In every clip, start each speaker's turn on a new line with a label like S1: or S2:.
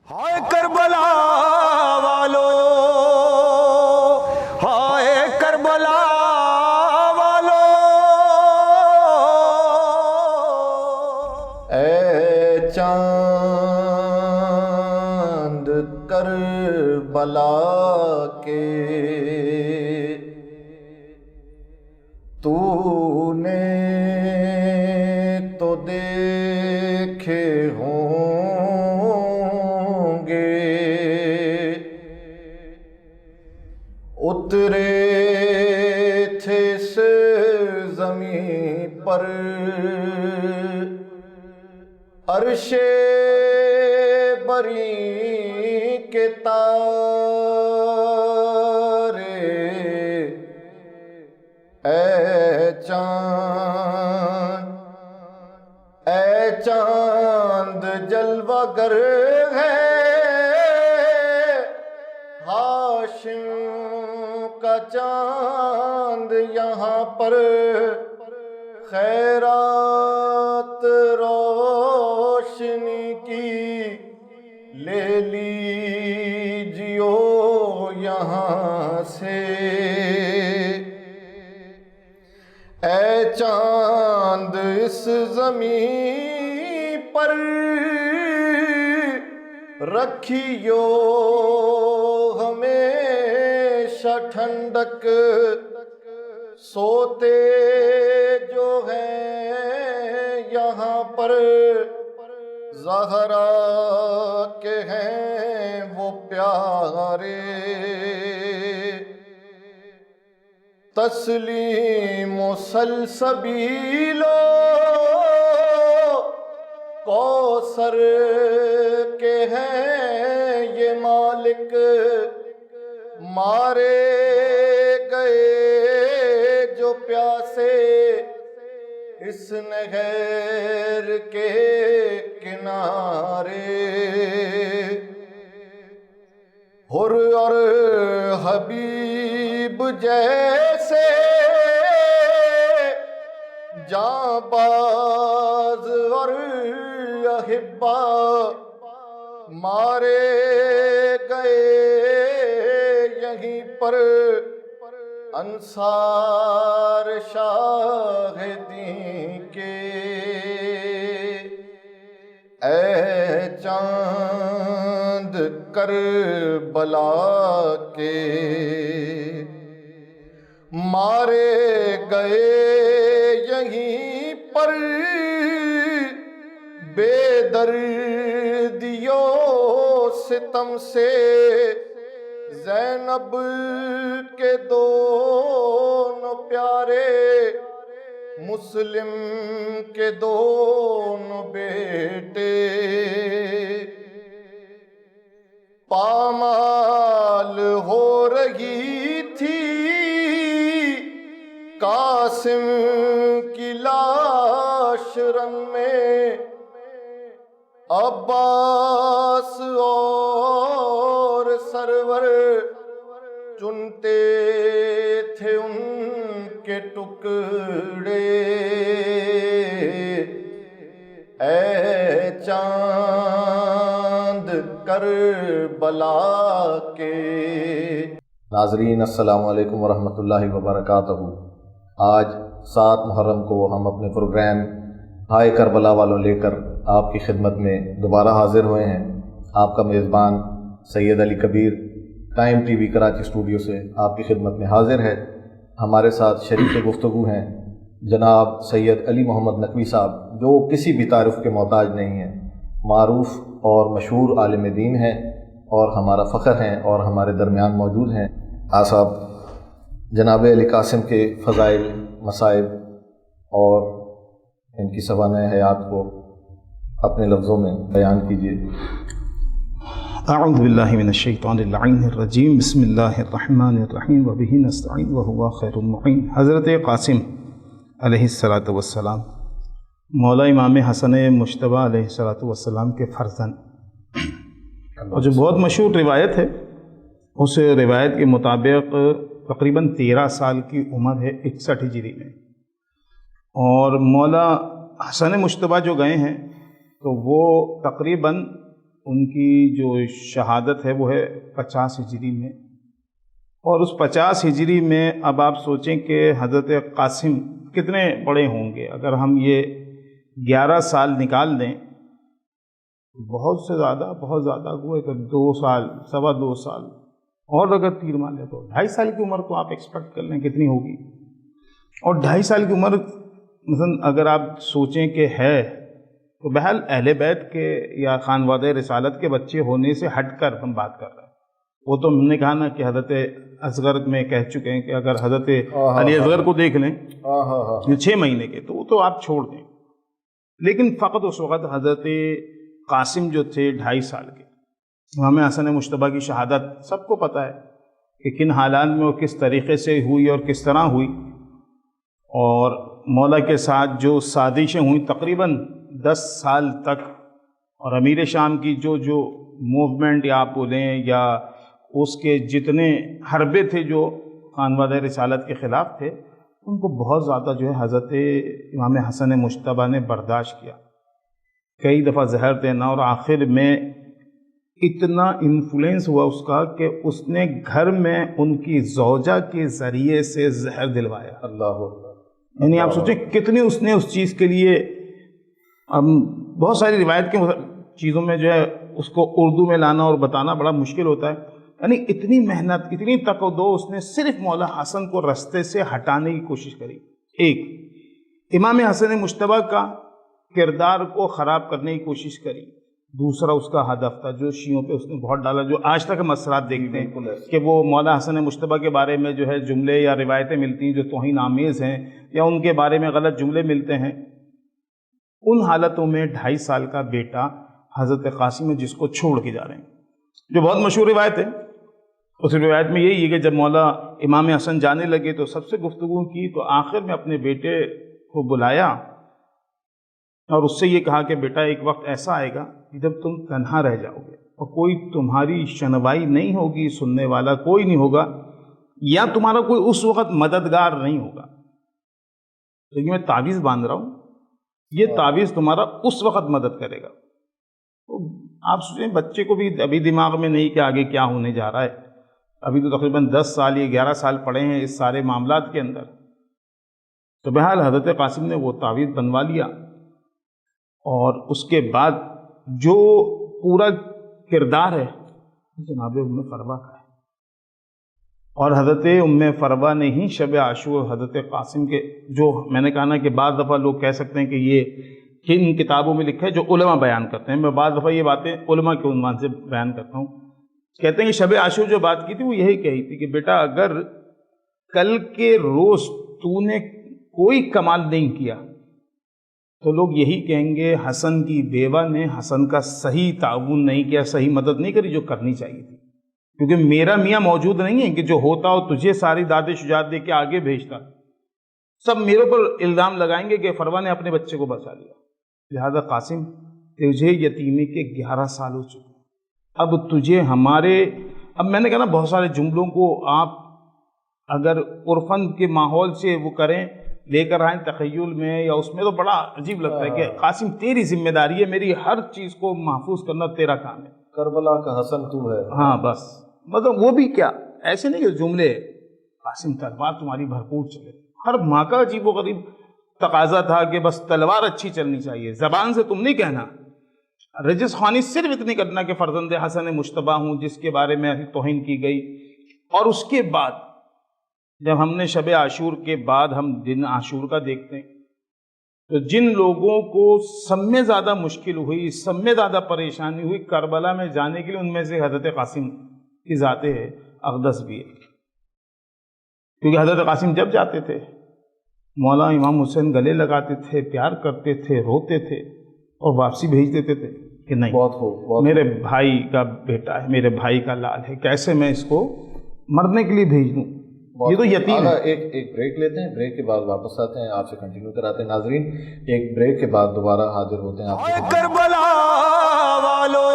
S1: ہائے کربلا والو، ہائے کربلا والو،
S2: اے چاند کربلا کے تو نے تو دیکھے ہوں گے، اترے تھے اس زمین پر عرش بری کے تارے، اے چاند جلوہ گر ہے ہاشم کا چاند، یہاں پر خیرات روشنی کی لے لیجیو یہاں سے، اے چاند اس زمین پر رکھیو ہمیشہ ٹھنڈک، سوتے جو ہیں یہاں پر زہرا کے ہیں وہ پیارے، تسلیم و سلسبیل و کوثر کے ہیں یہ مالک، مارے گئے جو پیاسے اس نہر کے کنارے، حر اور حبیب جیسے جاں باز اور احبا مارے گئے یہیں پر انصار شاہدین کے، اے چاند کربلا کے مارے گئے یہیں پر بے دردیوں ستم سے، زینب کے دونوں پیارے، مسلم کے دونوں بیٹے، پامال ہو رہی تھی قاسم کی لاش رن میں، عباس اور سرور چنتے تھے ان کے ٹکڑے، اے چاند کربلا کے۔ ناظرین السلام علیکم ورحمۃ اللہ وبرکاتہ۔ آج 7 محرم کو ہم اپنے پروگرام ہائے کربلا والوں لے کر آپ کی خدمت میں دوبارہ حاضر ہوئے ہیں۔ آپ کا میزبان Syed Ali Kabir Time T V Karachi studio سے آپ کی خدمت میں حاضر ہے۔ ہمارے ساتھ شریک گفتگو ہیں جناب سید علی محمد نقوی صاحب، جو کسی بھی تعارف کے محتاج نہیں ہیں، معروف اور مشہور عالم دین ہیں اور ہمارا فخر ہیں اور ہمارے درمیان موجود ہیں۔ صاحب جناب علی قاسم کے فضائل، مصائب اور ان کی سوانح حیات کو اپنے لفظوں میں بیان کیجیے۔
S3: اعوذ باللہ من الشیطان اللعین الرجیم، بسم اللہ الرحمن الرحیم، وبہ نستعین وہو خیر المعین۔ حضرت قاسم علیہ السلام مولا امام حسن مجتبیٰ علیہ السلام کے فرزند، اور جو بہت مشہور روایت ہے، اس روایت کے مطابق تقریباً 13 سال کی عمر ہے 61 ہجری میں، اور مولا حسن مجتبیٰ جو گئے ہیں تو وہ تقریباً ان کی جو شہادت ہے وہ ہے 50 ہجری میں، اور اس 50 ہجری میں اب آپ سوچیں کہ حضرت قاسم کتنے بڑے ہوں گے. اگر ہم یہ 11 سال نکال دیں، بہت زیادہ ہوئے تو 2 سال، 2.25 سال، اور اگر تیر مان لیں تو 2.5 سال کی عمر تو آپ ایکسپیکٹ کر لیں کتنی ہوگی. اور 2.5 سال کی عمر مثلا اگر آپ سوچیں کہ ہے تو بہرحال اہل بیت کے یا خانوادہ رسالت کے بچے ہونے سے ہٹ کر ہم بات کر رہے ہیں. وہ تو ہم نے کہا نا کہ حضرت اصغر میں کہہ چکے ہیں کہ اگر حضرت علی اصغر کو دیکھ لیں 6 مہینے کے تو وہ تو آپ چھوڑ دیں. لیکن فقط اس وقت حضرت قاسم جو تھے 2.5 سال کے. امام حسن مجتبیٰ کی شہادت سب کو پتہ ہے کہ کن حالات میں وہ کس طریقے سے ہوئی اور کس طرح ہوئی، اور مولا کے ساتھ جو سازشیں ہوئیں تقریباً 10 سال تک، اور امیر شام کی جو موومنٹ یا آپ بولیں یا اس کے جتنے حربے تھے جو خانوادہ رسالت کے خلاف تھے، ان کو بہت زیادہ جو ہے حضرت امام حسن مجتبیٰ نے برداشت کیا. کئی دفعہ زہر دینا، اور آخر میں اتنا انفلوئنس ہوا اس کا کہ اس نے گھر میں ان کی زوجہ کے ذریعے سے زہر دلوایا.
S2: اللہ اکبر.
S3: یعنی آپ سوچیں کتنی اس نے اس چیز کے لیے، بہت ساری روایت کے چیزوں میں جو ہے اس کو اردو میں لانا اور بتانا بڑا مشکل ہوتا ہے. یعنی اتنی محنت، اتنی تک و دو اس نے صرف مولا حسن کو رستے سے ہٹانے کی کوشش کری. ایک، امام حسن مجتبیٰ کا کردار کو خراب کرنے کی کوشش کری. دوسرا اس کا ہدف تھا جو شیعوں پہ اس نے بہت ڈالا، جو آج تک ہم اثرات دیکھتے ہیں کہ وہ مولا حسن مجتبیٰ کے بارے میں جو ہے جملے یا روایتیں ملتی ہیں جو توہین آمیز ہیں، یا ان کے بارے میں غلط جملے ملتے ہیں. ان حالتوں میں 2.5 سال کا بیٹا حضرت قاسم ہے جس کو چھوڑ کے جا رہے ہیں. جو بہت مشہور روایت ہے، اس روایت میں یہی ہے کہ جب مولا امام حسن جانے لگے تو سب سے گفتگو کی، تو آخر میں اپنے بیٹے کو بلایا اور اس سے یہ کہا کہ بیٹا ایک وقت ایسا آئے گا جب تم تنہا رہ جاؤ گے اور کوئی تمہاری شنوائی نہیں ہوگی، سننے والا کوئی نہیں ہوگا، یا تمہارا کوئی اس وقت مددگار نہیں ہوگا. لیکن میں تعویذ باندھ رہا ہوں، یہ تعویذ تمہارا اس وقت مدد کرے گا. تو آپ سوچیں بچے کو بھی ابھی دماغ میں نہیں کہ آگے کیا ہونے جا رہا ہے، ابھی تو تقریباً 10 سال یا 11 سال پڑے ہیں اس سارے معاملات کے اندر. تو بہرحال حضرت قاسم نے وہ تعویذ بنوا لیا، اور اس کے بعد جو پورا کردار ہے جناب ام فروا کا ہے. اور حضرت ام فروا نے ہی شب عاشور حضرت قاسم کے، جو میں نے کہا نا کہ بعض دفعہ لوگ کہہ سکتے ہیں کہ یہ کن کتابوں میں لکھا ہے جو علماء بیان کرتے ہیں، میں بعض دفعہ یہ باتیں علماء کے عنوان سے بیان کرتا ہوں. کہتے ہیں کہ شب عاشور جو بات کی تھی وہ یہی کہی تھی کہ بیٹا اگر کل کے روز تو نے کوئی کمال نہیں کیا تو لوگ یہی کہیں گے حسن کی بیوہ نے حسن کا صحیح تعاون نہیں کیا، صحیح مدد نہیں کری جو کرنی چاہیے تھی. کیونکہ میرا میاں موجود نہیں ہے کہ جو ہوتا ہو تجھے ساری داد شجاعت دے کے آگے بھیجتا، سب میرے پر الزام لگائیں گے کہ فروا نے اپنے بچے کو بچا لیا. لہذا قاسم تجھے یتیمی کے 11 سال ہو چکے، اب تجھے ہمارے، اب میں نے کہا نا بہت سارے جملوں کو آپ اگر عرفن کے ماحول سے وہ کریں، لے کر آئیں تخیل میں یا اس میں، تو بڑا عجیب لگتا ہے کہ قاسم تیری ذمہ داری ہے، میری ہر چیز کو محفوظ کرنا تیرا کام ہے.
S2: کربلا کا حسن تو ہے.
S3: ہاں بس، مطلب وہ بھی کیا، ایسے نہیں کہ جملے قاسم تلوار تمہاری بھرپور چلے. ہر ماں کا عجیب و غریب تقاضا تھا کہ بس تلوار اچھی چلنی چاہیے، زبان سے تم نہیں کہنا، رجس خوانی صرف اتنی کرنا کہ فرزند حسن مجتبیٰ ہوں جس کے بارے میں توہین کی گئی. اور اس کے بعد جب ہم نے شب عاشور کے بعد ہم دن عاشور کا دیکھتے ہیں تو جن لوگوں کو سب میں زیادہ مشکل ہوئی، سب میں زیادہ پریشانی ہوئی کربلا میں جانے کے لیے، ان میں سے حضرت قاسم کی ذات اقدس بھی ہے. کیونکہ حضرت قاسم جب جاتے تھے مولا امام حسین گلے لگاتے تھے، پیار کرتے تھے، روتے تھے اور واپسی بھیج دیتے تھے کہ نہیں
S2: بہت
S3: میرے بھائی کا بیٹا ہے، میرے بھائی کا لال ہے، کیسے میں اس کو مرنے کے لیے بھیج دوں، یہ تو یتیم ہے.
S2: ایک بریک لیتے ہیں، بریک کے بعد واپس آتے ہیں، آپ سے کنٹینیو کراتے ہیں. ناظرین ایک بریک کے بعد دوبارہ حاضر ہوتے ہیں.
S1: ہائے کربلا والو،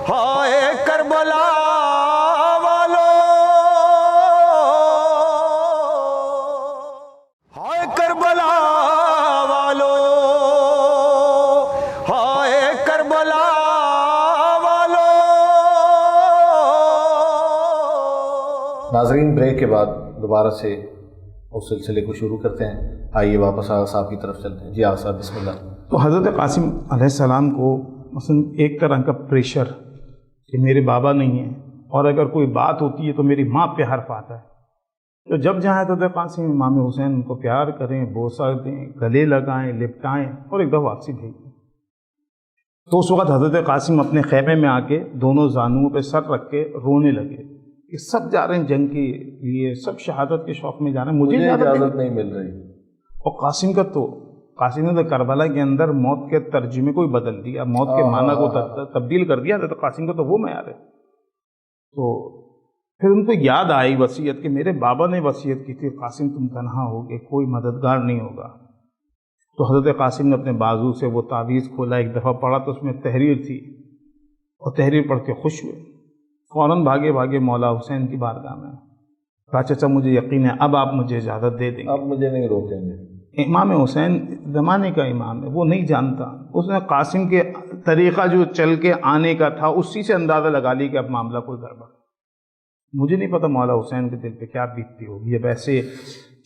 S1: ہائے کربلا والو، ہائے کربلا والو، ہائے کربلا
S2: ناظرین بریک کے بعد دوبارہ سے اس سلسلے کو شروع کرتے ہیں. آئیے واپس آغا صاحب کی طرف چلتے ہیں. جی آغا صاحب بسم اللہ.
S3: تو حضرت قاسم علیہ السلام کو مثلا ایک طرح کا پریشر کہ میرے بابا نہیں ہیں، اور اگر کوئی بات ہوتی ہے تو میری ماں پہ حرف آتا ہے. تو جب جہاں حضرت قاسم امام حسین ان کو پیار کریں، بوسہ دیں، گلے لگائیں، لپٹائیں اور ایک دفعہ واپسی بھیج دیں. تو اس وقت حضرت قاسم اپنے خیمے میں آ کے دونوں زانوؤں پہ سر رکھ کے رونے لگے کہ سب جا رہے ہیں جنگ کے لیے، سب شہادت کے شوق میں جا رہے ہیں، مجھے
S2: اجازت نہیں مل رہی.
S3: اور قاسم نے تو کربلا کے اندر موت کے ترجمے کو ہی بدل دیا، موت کے معنی کو تبدیل کر دیا. تو قاسم کا تو وہ معیار ہے. تو پھر ان کو یاد آئی وصیت کہ میرے بابا نے وصیت کی تھی قاسم تم تنہا ہوگے، کوئی مددگار نہیں ہوگا. تو حضرت قاسم نے اپنے بازو سے وہ تعویذ کھولا، ایک دفعہ پڑھا تو اس میں تحریر تھی، اور تحریر پڑھ کے خوش ہوئے. فوراً بھاگے مولا حسین کی بارگاہ میں کہا چچا مجھے یقین ہے اب آپ مجھے اجازت دے دیں گے،
S2: اب مجھے نہیں روکیں گے.
S3: امام حسین زمانے کا امام ہے، وہ نہیں جانتا. اس نے قاسم کے طریقہ جو چل کے آنے کا تھا اسی سے اندازہ لگا لی کہ اب معاملہ کوئی گڑبڑ. مجھے نہیں پتا مولا حسین کے دل پہ کیا بیتتی ہوگی، اب ایسے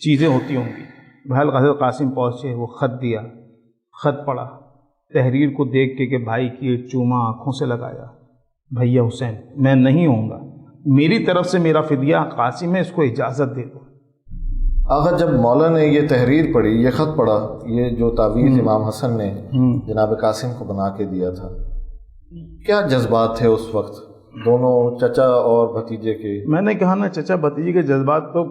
S3: چیزیں ہوتی ہوں گی. بہرحال حضرت قاسم پہنچے، وہ خط دیا، خط پڑھا، تحریر کو دیکھ کے کہ بھائی کی ایک چوما آنکھوں سے لگایا. بھیا حسین میں نہیں ہوں گا، میری طرف سے میرا فدیہ قاسم ہے، اس کو اجازت دے دو.
S2: آخر جب مولا نے یہ تحریر پڑھی، یہ خط پڑھا، یہ جو تعویذ امام حسن نے جناب قاسم کو بنا کے دیا تھا، کیا جذبات تھے اس وقت دونوں چچا اور بھتیجے کے؟
S3: میں نے کہا نا چچا بھتیجے کے جذبات تو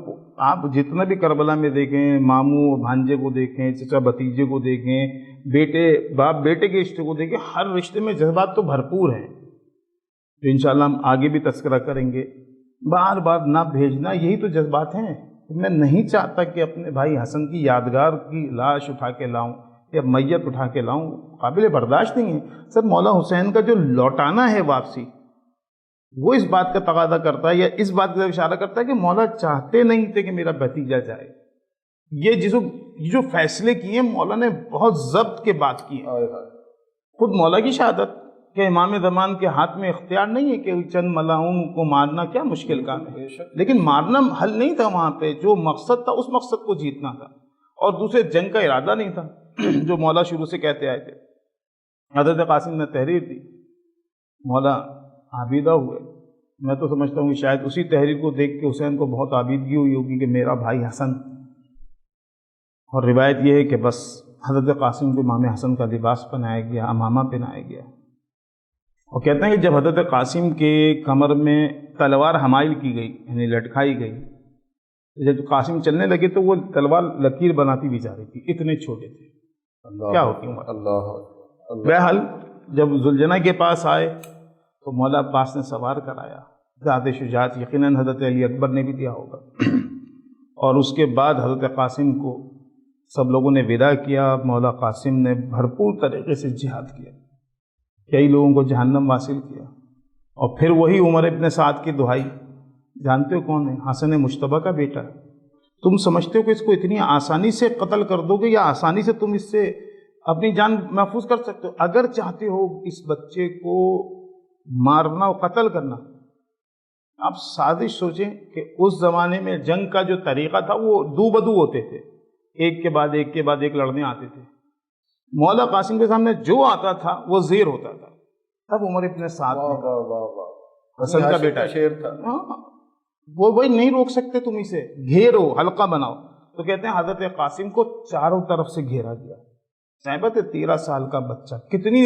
S3: آپ جتنا بھی کربلا میں دیکھیں، ماموں بھانجے کو دیکھیں، چچا بھتیجے کو دیکھیں، بیٹے باپ بیٹے کے رشتے کو دیکھیں، ہر رشتے میں جذبات تو بھرپور ہیں جو انشاءاللہ ہم آگے بھی تذکرہ کریں گے. بار بار نہ بھیجنا یہی تو جذبات ہیں. میں نہیں چاہتا کہ اپنے بھائی حسن کی یادگار کی لاش اٹھا کے لاؤں یا میت اٹھا کے لاؤں، قابل برداشت نہیں ہے. سر مولا حسین کا جو لوٹانا ہے واپسی، وہ اس بات کا تقاضا کرتا ہے یا اس بات کا اشارہ کرتا ہے کہ مولا چاہتے نہیں تھے کہ میرا بھتیجا جائے. یہ جو فیصلے کیے مولا نے بہت ضبط کے بات کی ہے. خود مولا کی شہادت کہ امام زمان کے ہاتھ میں اختیار نہیں ہے کہ چند ملاؤں کو مارنا کیا مشکل کام ہے، لیکن مارنا حل نہیں تھا. وہاں پہ جو مقصد تھا اس مقصد کو جیتنا تھا، اور دوسرے جنگ کا ارادہ نہیں تھا جو مولا شروع سے کہتے آئے تھے. حضرت قاسم نے تحریر دی، مولا عابدہ ہوئے. میں تو سمجھتا ہوں کہ شاید اسی تحریر کو دیکھ کے حسین کو بہت عابدگی ہوئی ہوگی کہ میرا بھائی حسن. اور روایت یہ ہے کہ بس حضرت قاسم کو امام حسن کا لباس پہنایا گیا، امامہ پہنایا گیا. اور کہتے ہیں کہ جب حضرت قاسم کے کمر میں تلوار حمائل کی گئی یعنی لٹکائی گئی، جب قاسم چلنے لگے تو وہ تلوار لکیر بناتی بھی جا رہی تھی، اتنے چھوٹے تھے. کیا ہوتی عمر. بہرحال جب ذوالجناح کے پاس آئے تو مولا عباس نے سوار کرایا. ذات شجاعت یقیناً حضرت علی اکبر نے بھی دیا ہوگا. اور اس کے بعد حضرت قاسم کو سب لوگوں نے ودا کیا. مولا قاسم نے بھرپور طریقے سے جہاد کیا، کئی لوگوں کو جہنم واصل کیا. اور پھر وہی عمر ابن سعد کی دہائی جانتے ہو کون ہے؟ حسن مجتبیٰ کا بیٹا. تم سمجھتے ہو کہ اس کو اتنی آسانی سے قتل کر دو گے یا آسانی سے تم اس سے اپنی جان محفوظ کر سکتے ہو؟ اگر چاہتے ہو اس بچے کو مارنا اور قتل کرنا، آپ سازش سوچیں کہ اس زمانے میں جنگ کا جو طریقہ تھا وہ دو بدو ہوتے تھے، ایک کے بعد ایک لڑنے آتے تھے. مولا قاسم کے سامنے جو آتا تھا وہ زیر ہوتا تھا. اب عمر ابن سعد حسن کا بیٹا
S2: شیر تھا،
S3: وہ بھائی نہیں روک سکتے، تم اسے گھیرو، حلقہ بناؤ. تو کہتے ہیں حضرت قاسم کو چاروں طرف سے گھیرا دیا. صحبت 13 سال کا بچہ کتنی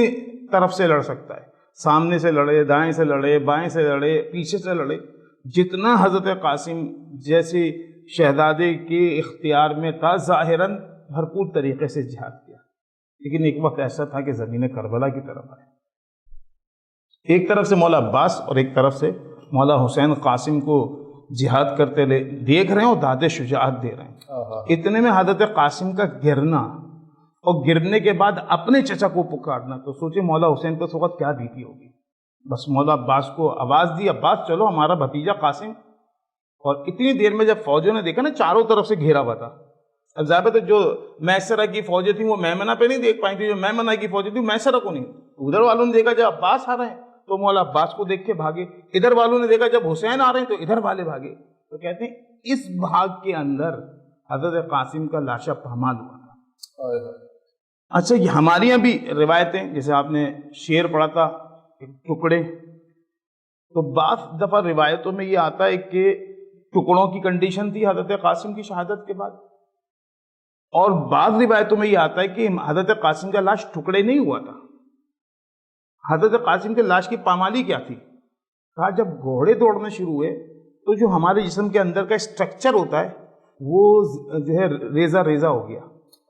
S3: طرف سے لڑ سکتا ہے؟ سامنے سے لڑے، دائیں سے لڑے، بائیں سے لڑے، پیچھے سے لڑے. جتنا حضرت قاسم جیسے شہزادے کے اختیار میں تھا ظاہراً بھرپور طریقے سے جہاد کیا. لیکن ایک وقت ایسا تھا کہ زمین کربلا کی طرف آئے. ایک طرف سے مولا عباس اور ایک طرف سے مولا حسین قاسم کو جہاد کرتے دیکھ رہے ہیں اور داد شجاعت دے رہے ہیں. اتنے میں حضرت قاسم کا گرنا اور گرنے کے بعد اپنے چچا کو پکارنا، تو سوچے مولا حسین پر اس وقت کیا بیتی ہوگی. بس مولا عباس کو آواز دی، عباس چلو ہمارا بھتیجا قاسم. اور اتنی دیر میں جب فوجوں نے دیکھا نا چاروں طرف سے گھیرا ہوا تھا. اب ظاہر ہے جو میسرہ کی فوجیں تھیں وہ میمنہ پہ نہیں دیکھ پائیں تھی، جو میمنہ کی فوجیں تھیں میسرہ کو نہیں. ادھر والوں نے دیکھا جب عباس آ رہے ہیں تو مولا عباس کو دیکھ کے بھاگے، ادھر والوں نے دیکھا جب حسین آ رہے ہیں تو ادھر والے بھاگے. تو کہتے ہیں اس بھاگ کے اندر حضرت قاسم کا لاشا پامال ہوا تھا۔ اچھا، یہ ہمارے یہاں بھی روایتیں، جیسے آپ نے شعر پڑھا تھا ٹکڑے، تو بعض دفعہ روایتوں میں یہ آتا ہے کہ ٹکڑوں کی کنڈیشن تھی حضرت قاسم کی شہادت کے بعد، اور بعض روایتوں میں یہ آتا ہے کہ حضرت قاسم کا لاش ٹکڑے نہیں ہوا تھا۔ حضرت قاسم کے لاش کی پامالی کیا تھی؟ کہا جب گھوڑے دوڑنے شروع ہوئے تو جو ہمارے جسم کے اندر کا اسٹرکچر ہوتا ہے وہ جو ہے ریزہ ریزہ ہو گیا۔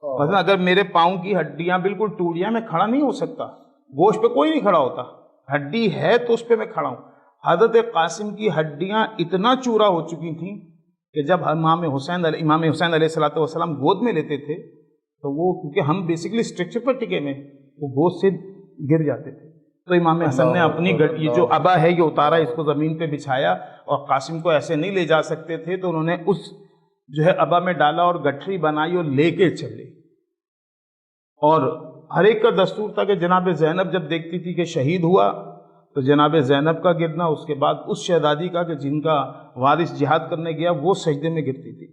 S3: مثلا اگر میرے پاؤں کی ہڈیاں بالکل ٹوٹ جائیں، میں کھڑا نہیں ہو سکتا، گوشت پہ کوئی نہیں کھڑا ہوتا، ہڈی ہے تو اس پہ میں کھڑا ہوں۔ حضرت قاسم کی ہڈیاں اتنا چورا ہو چکی تھیں کہ جب امام حسین علیہ السلام گود میں لیتے تھے تو وہ، کیونکہ ہم بیسیکلی اسٹرکچر پر ٹکے میں، وہ گود سے گر جاتے تھے، تو امام حسن نے اپنی یہ جو ابا ہے یہ اتارا، اس کو زمین پہ بچھایا، اور قاسم کو ایسے نہیں لے جا سکتے تھے تو انہوں نے اس جو ہے ابا میں ڈالا اور گٹھری بنائی اور لے کے چلے۔ اور ہر ایک کا دستور تھا کہ جناب زینب جب دیکھتی تھی کہ شہید ہوا تو جناب زینب کا گرنا، اس کے بعد اس شہزادی کا کہ جن کا وارث جہاد کرنے گیا وہ سجدے میں گرتی تھی۔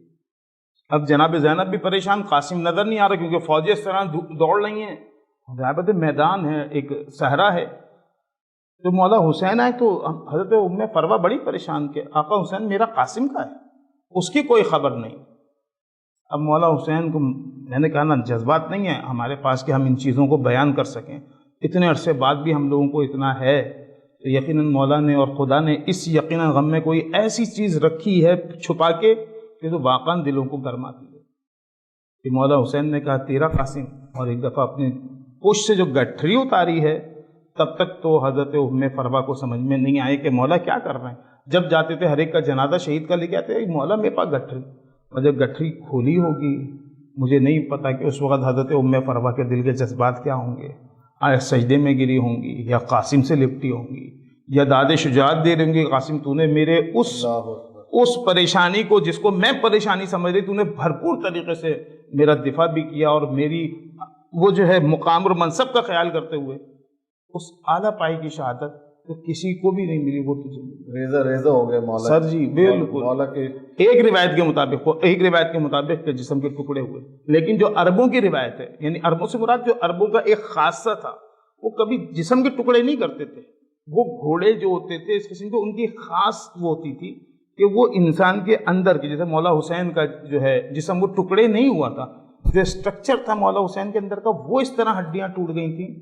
S3: اب جناب زینب بھی پریشان، قاسم نظر نہیں آ رہا کیونکہ فوجیں اس طرح دوڑ رہی ہیں، غیبت میدان ہے، ایک صحرا ہے۔ تو مولا حسین آئے تو حضرت ام فروہ بڑی پریشان کہ آقا حسین میرا قاسم کا ہے، اس کی کوئی خبر نہیں۔ اب مولا حسین کو میں نے کہا نا، جذبات نہیں ہیں ہمارے پاس کہ ہم ان چیزوں کو بیان کر سکیں، اتنے عرصے بعد بھی ہم لوگوں کو اتنا ہے، یقیناً مولا نے اور خدا نے اس یقیناً غم میں کوئی ایسی چیز رکھی ہے چھپا کے کہ جو واقعاً دلوں کو گرماتی ہے۔ کہ مولا حسین نے کہا تیرا قاسم، اور ایک دفعہ اپنی پشت سے جو گٹھری اتاری ہے، تب تک تو حضرت ام فروہ کو سمجھ میں نہیں آئے کہ مولا کیا کر رہے ہیں۔ جب جاتے تھے ہر ایک کا جنازہ شہید کا لے کے آتے، مولا میرے پاس گٹھری، اور جب گٹھری کھولی ہوگی مجھے نہیں پتا کہ اس وقت حضرت ام فروہ کے دل کے جذبات کیا ہوں گے، آیا سجدے میں گری ہوں گی یا قاسم سے لپٹی ہوں گی یا داد شجاعت دے رہی ہوں گی، قاسم تو نے میرے اس پریشانی کو، جس کو میں پریشانی سمجھ رہی، تو نے بھرپور طریقے سے میرا دفاع بھی کیا، اور میری وہ جو ہے مقام اور منصب کا خیال کرتے ہوئے اس اعلیٰ پائی کی شہادت تو کسی کو بھی نہیں ملی، وہ تجھے ملی۔
S2: ریزہ ریزہ ہو گئے مولا
S3: سر جی بالکل،
S2: مولا کے
S3: ایک روایت کے مطابق کہ جسم کے ٹکڑے ہوئے، لیکن جو عربوں کی روایت ہے، یعنی عربوں سے مراد جو عربوں کا ایک خاصہ تھا، وہ کبھی جسم کے ٹکڑے نہیں کرتے تھے، وہ گھوڑے جو ہوتے تھے اس قسم کے، ان کی خاص وہ ہوتی تھی کہ وہ انسان کے اندر کی، جیسے مولا حسین کا جو ہے جسم وہ ٹکڑے نہیں ہوا تھا، جو اسٹرکچر تھا مولا حسین کے اندر کا وہ اس طرح ہڈیاں ٹوٹ گئی تھیں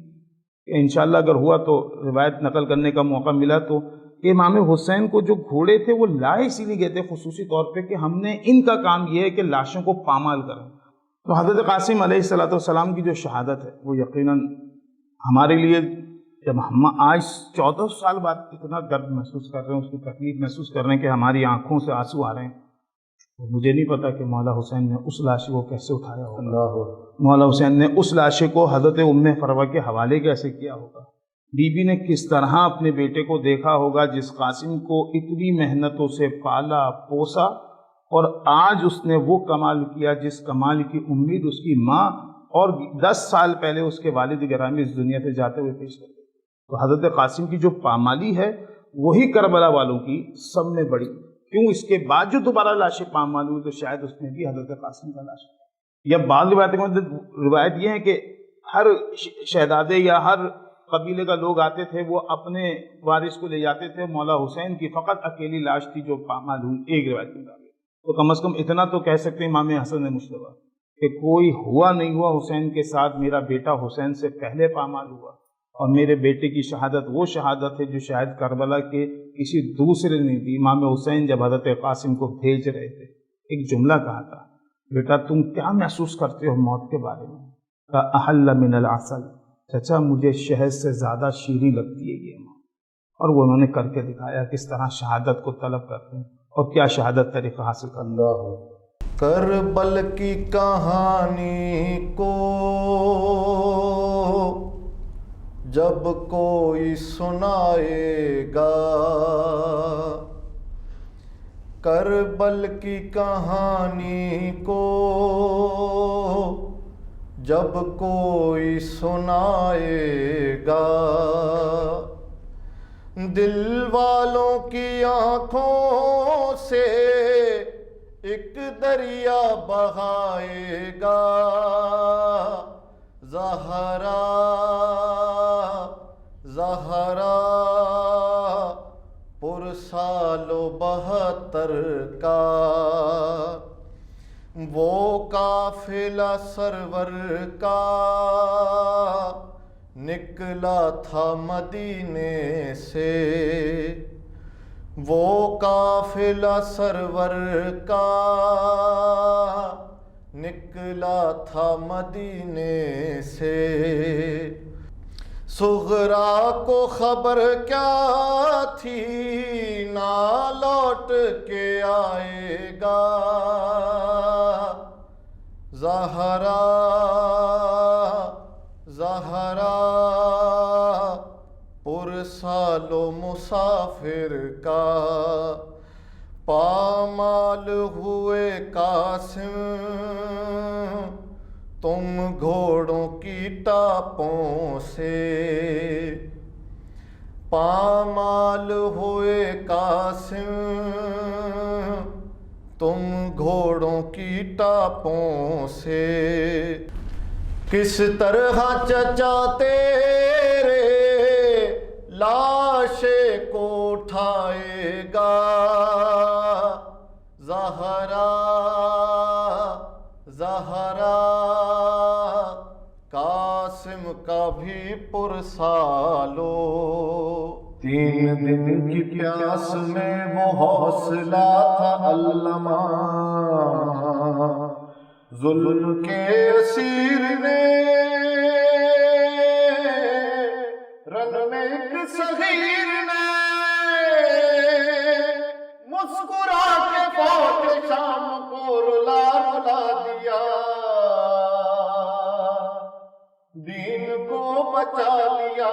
S3: کہ انشاءاللہ اگر ہوا تو روایت نقل کرنے کا موقع ملا تو امام حسین کو جو گھوڑے تھے وہ لائے اسی لیے گئے تھے خصوصی طور پہ کہ ہم نے ان کا کام یہ ہے کہ لاشوں کو پامال کریں۔ تو حضرت قاسم علیہ السلام کی جو شہادت ہے وہ یقیناً ہمارے لیے، جب ہم آج 14 سال بعد اتنا درد محسوس کر رہے ہیں، اس کی تکلیف محسوس کر رہے ہیں کہ ہماری آنکھوں سے آنسو آ رہے ہیں، مجھے نہیں پتا کہ مولا حسین نے اس لاشے کو کیسے اٹھایا ہوگا، مولا حسین نے اس لاشے کو حضرت ام فروہ کے حوالے کیسے کیا ہوگا، بی بی نے کس طرح اپنے بیٹے کو دیکھا ہوگا جس قاسم کو اتنی محنتوں سے پالا پوسا، اور آج اس نے وہ کمال کیا جس کمال کی امید اس کی ماں اور 10 سال پہلے اس کے والد گرامی اس دنیا سے جاتے ہوئے پیش کر گئے۔ تو حضرت قاسم کی جو پامالی ہے وہی کربلا والوں کی سب میں بڑی، کیوں اس کے بعد جو دوبارہ لاشیں پامال ہوئی تو شاید اس میں بھی حضرت قاسم کا لاش ہے۔ یا بعض روایت یہ ہے کہ ہر شہزادے یا ہر قبیلے کا لوگ آتے تھے، وہ اپنے وارث کو لے جاتے تھے، مولا حسین کی فقط اکیلی لاش تھی جو پامال ہوئی، ایک روایت کے مطابق۔ تو کم از کم اتنا تو کہہ سکتے ہیں امام حسن مجتبیٰ کہ کوئی ہوا نہیں ہوا حسین کے ساتھ، میرا بیٹا حسین سے پہلے پامال ہوا، اور میرے بیٹے کی شہادت وہ شہادت ہے جو شاید کربلا کے کسی دوسرے نے دی۔ امام حسین جب حضرت قاسم کو بھیج رہے تھے ایک جملہ کہا تھا، بیٹا تم کیا محسوس کرتے ہو موت کے بارے میں؟ کہا احل من العسل، چچا مجھے شہد سے زیادہ شیریں لگتی ہے یہ موت۔ اور وہ انہوں نے کر کے دکھایا کس طرح شہادت کو طلب کرتے ہیں اور کیا شہادت طریقہ حاصل کرنا۔
S2: کربل کی کہانی کو جب کوئی سنائے گا، کربل کی کہانی کو جب کوئی سنائے گا، دل والوں کی آنکھوں سے ایک دریا بہائے گا زہرا زہرا پرسال و 72 کا وہ قافلہ سرور کا نکلا تھا مدینے سے وہ قافلہ سرور کا نکلا تھا مدینے سے صغرا کو خبر کیا تھی نہ لوٹ کے آئے گا زہرا زہرا پرسال و مسافر کا پامال ہوئے قاسم تم گھوڑوں کی ٹاپوں سے پامال ہوئے قاسم تم گھوڑوں کی ٹاپوں سے کس طرح چچا تیرے لاشے کو اٹھائے گا زہرا زہرا قاسم کا بھی پرسالو 3 دن کی پیاس میں وہ حوصلہ تھا علامہ ظلم کے اسیر نے رن میں ایک صغیر نے مسکرا کے فوج شام کو رلا رلا دیا دین کو بچا لیا